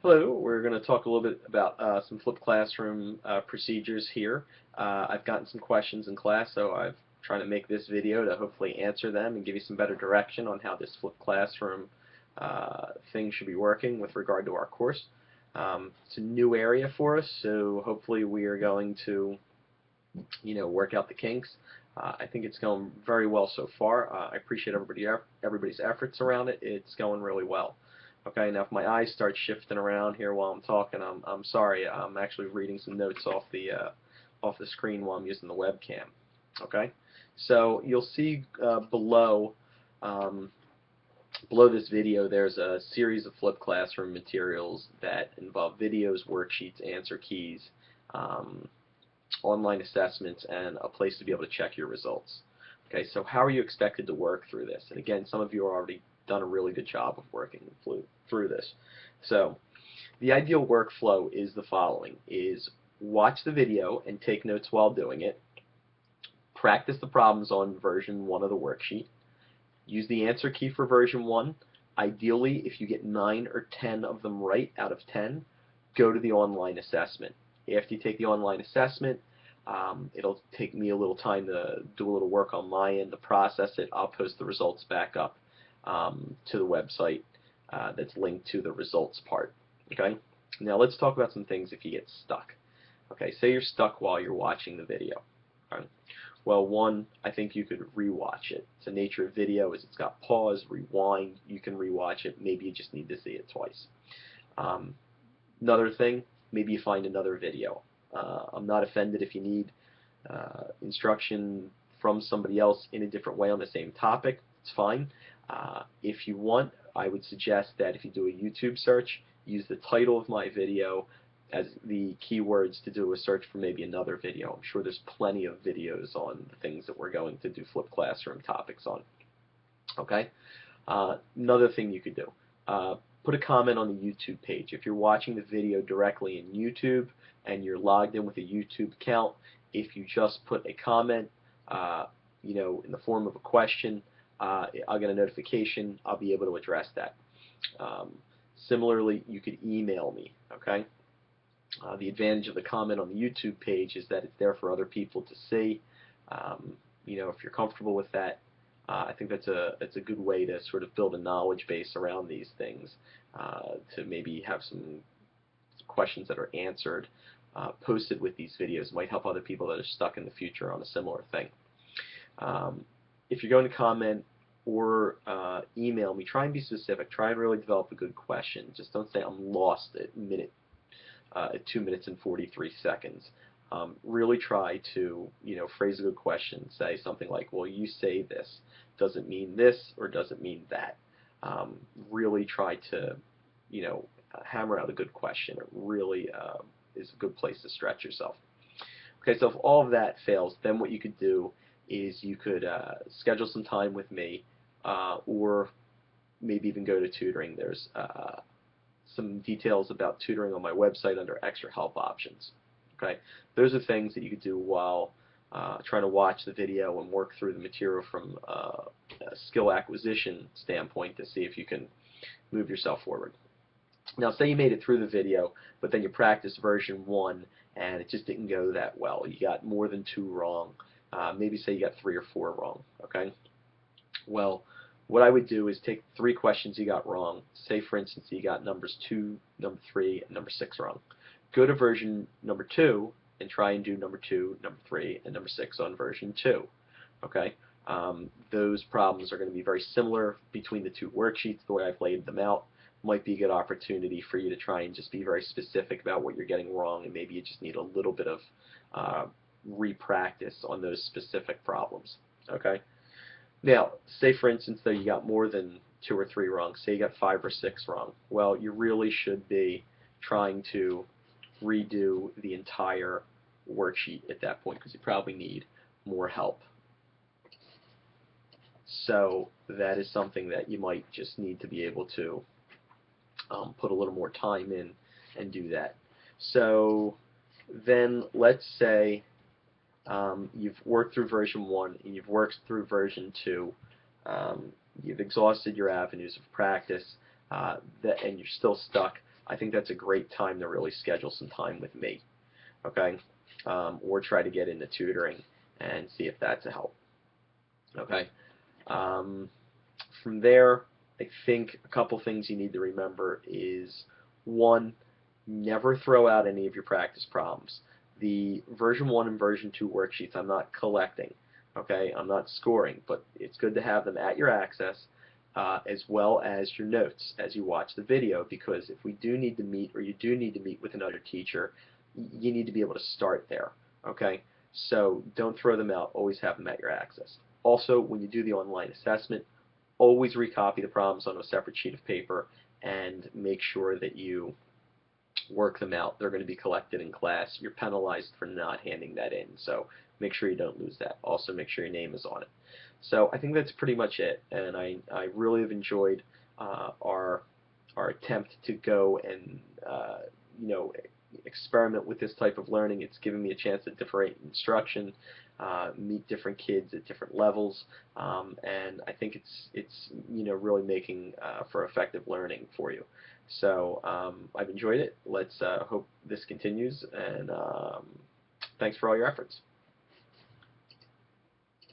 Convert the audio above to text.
Hello, we're going to talk a little bit about some flipped classroom procedures here. I've gotten some questions in class, so I'm trying to make this video to hopefully answer them and give you some better direction on how this flipped classroom thing should be working with regard to our course. It's a new area for us, so hopefully we are going to, work out the kinks. I think it's going very well so far. I appreciate everybody's efforts around it. It's going really well. Okay, now if my eyes start shifting around here while I'm talking, I'm sorry. I'm actually reading some notes off the screen while I'm using the webcam. Okay, so you'll see below this video there's a series of flipped classroom materials that involve videos, worksheets, answer keys, online assessments, and a place to be able to check your results. Okay, so how are you expected to work through this? And again, some of you are already done a really good job of working through this. So the ideal workflow is the following: is watch the video and take notes while doing it, practice the problems on version 1 of the worksheet, use the answer key for version 1. Ideally, if you get 9 or 10 of them right out of 10, go to the online assessment. After you take the online assessment, it'll take me a little time to do a little work on my end to process it. I'll post the results back up to the website that's linked to the results part. Okay. Now let's talk about some things if you get stuck. Okay. Say you're stuck while you're watching the video. Okay. Well, one, I think you could rewatch it. It's the nature of video is it's got pause, rewind. You can rewatch it. Maybe you just need to see it twice. Another thing, maybe you find another video. I'm not offended if you need instruction from somebody else in a different way on the same topic. It's fine. If you want, I would suggest that if you do a YouTube search, use the title of my video as the keywords to do a search for maybe another video. I'm sure there's plenty of videos on the things that we're going to do flipped classroom topics on. Okay? Another thing you could do, put a comment on the YouTube page. If you're watching the video directly in YouTube and you're logged in with a YouTube account, if you just put a comment, in the form of a question, I'll get a notification. I'll be able to address that. Similarly, you could email me. Okay. The advantage of the comment on the YouTube page is that it's there for other people to see. If you're comfortable with that, I think that's a good way to sort of build a knowledge base around these things, to maybe have some questions that are answered posted with these videos. It might help other people that are stuck in the future on a similar thing. If you're going to comment or email me, try and be specific. Try and really develop a good question. Just don't say I'm lost at 2 minutes and 43 seconds. Really try to, phrase a good question. Say something like, well, you say this. Does it mean this or does it mean that? Really try to, hammer out a good question. It really is a good place to stretch yourself. Okay, so if all of that fails, then what you could do is you could schedule some time with me, or maybe even go to tutoring. There's some details about tutoring on my website under extra help options. Okay, those are things that you could do while trying to watch the video and work through the material from a skill acquisition standpoint to see if you can move yourself forward. Now, say you made it through the video, but then you practiced version 1 and it just didn't go that well. You got more than 2 wrong. Maybe say you got 3 or 4 wrong. Okay. Well, what I would do is take 3 questions you got wrong. Say, for instance, you got numbers 2, number 3, and number 6 wrong. Go to version number 2 and try and do number 2, number 3, and number 6 on version 2. Okay? Those problems are going to be very similar between the 2 worksheets, the way I've laid them out. Might be a good opportunity for you to try and just be very specific about what you're getting wrong, and maybe you just need a little bit of re-practice on those specific problems. Okay? Now, say for instance though you got more than 2 or 3 wrong, say you got 5 or 6 wrong. Well, you really should be trying to redo the entire worksheet at that point because you probably need more help. So that is something that you might just need to be able to put a little more time in and do that. So then let's say you've worked through version 1 and you've worked through version 2. You've exhausted your avenues of practice, and you're still stuck. I think that's a great time to really schedule some time with me, okay? Or try to get into tutoring and see if that's a help, okay? Um, from there, I think a couple things you need to remember is, one, never throw out any of your practice problems. The version 1 and version 2 worksheets I'm not collecting, okay? I'm not scoring, but it's good to have them at your access, as well as your notes as you watch the video, because if we do need to meet, or you do need to meet with another teacher, you need to be able to start there, okay? So don't throw them out. Always have them at your access. Also, when you do the online assessment, always recopy the problems on a separate sheet of paper and make sure that you work them out. They're going to be collected in class. You're penalized for not handing that in, so make sure you don't lose that. Also, make sure your name is on it. So I think that's pretty much it, and I really have enjoyed our attempt to go and you know, experiment with this type of learning. It's given me a chance to differentiate instruction, meet different kids at different levels, and I think it's you know, really making for effective learning for you. So I've enjoyed it. Let's hope this continues, and thanks for all your efforts.